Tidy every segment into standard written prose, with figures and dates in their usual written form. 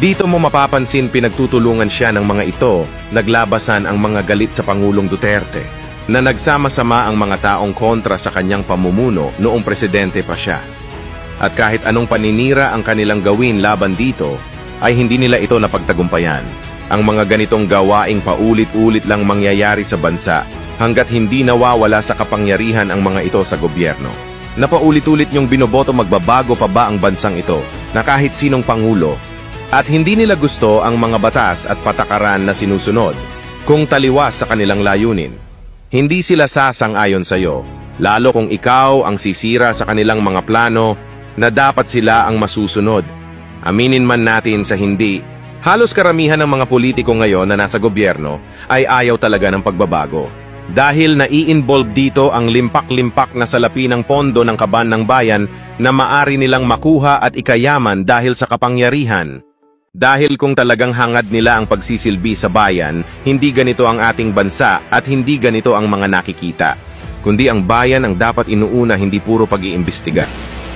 Dito mo mapapansin pinagtutulungan siya ng mga ito, naglabasan ang mga galit sa Pangulong Duterte, na nagsama-sama ang mga taong kontra sa kanyang pamumuno noong presidente pa siya. At kahit anong paninira ang kanilang gawin laban dito, ay hindi nila ito napagtagumpayan. Ang mga ganitong gawaing paulit-ulit lang mangyayari sa bansa hanggat hindi nawawala sa kapangyarihan ang mga ito sa gobyerno. Na paulit-ulit niyong binoboto magbabago pa ba ang bansang ito na kahit sinong pangulo, at hindi nila gusto ang mga batas at patakaran na sinusunod kung taliwas sa kanilang layunin. Hindi sila sasang-ayon sa iyo, lalo kung ikaw ang sisira sa kanilang mga plano na dapat sila ang masusunod. Aminin man natin sa hindi, halos karamihan ng mga politiko ngayon na nasa gobyerno ay ayaw talaga ng pagbabago. Dahil nai-involve dito ang limpak-limpak na salapi ng pondo ng kaban ng bayan na maari nilang makuha at ikayaman dahil sa kapangyarihan. Dahil kung talagang hangad nila ang pagsisilbi sa bayan, hindi ganito ang ating bansa at hindi ganito ang mga nakikita. Kundi ang bayan ang dapat inuuna, hindi puro pag-iimbestiga.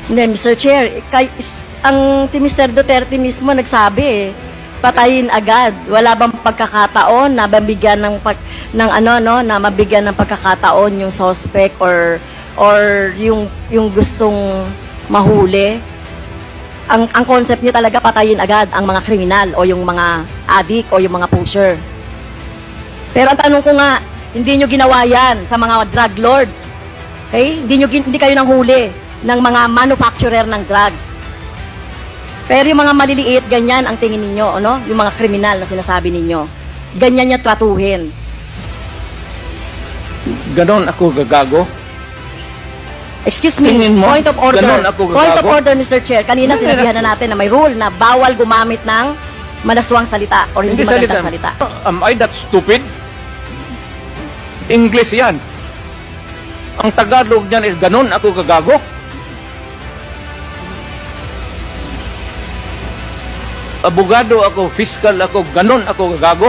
Hindi, Mr. Chair, si Mr. Duterte mismo nagsabi patayin agad. Wala bang pagkakataon na mabigyan na mabigyan ng pagkakataon yung suspect or yung gustong mahuli? Ang concept niyo talaga patayin agad ang mga kriminal o yung mga addict o yung mga pusher. Pero ang tanong ko nga, hindi niyo ginawa yan sa mga drug lords. Okay? Hindi kayo nang huli ng mga manufacturer ng drugs. Pero yung mga maliliit, ganyan ang tingin ninyo, ano? Yung mga kriminal na sinasabi ninyo. Ganyan niya tratuhin. Ganon ako gagago? Excuse me, Mo, point of order. Point of order, Mr. Chair. Kanina sinabihan na natin na may rule na bawal gumamit ng manaswang salita or hindi magandang salita. Am I that stupid? English yan. Ang Tagalog niyan is ganon ako gagago? Abogado ako, fiscal ako, ganon ako gagago?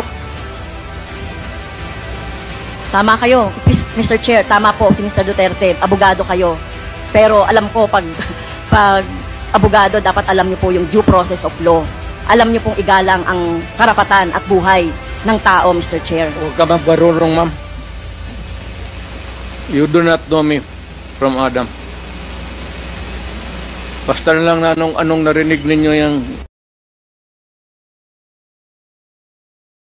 Tama kayo, Mr. Chair, tama po si Mr. Duterte, abogado kayo. Pero alam ko, pag abogado, dapat alam niyo po yung due process of law. Alam niyo pong igalang ang karapatan at buhay ng tao, Mr. Chair. Huwag ka mabarurong, ma'am. You do not know me from Adam. Basta lang na anong narinig ninyo yung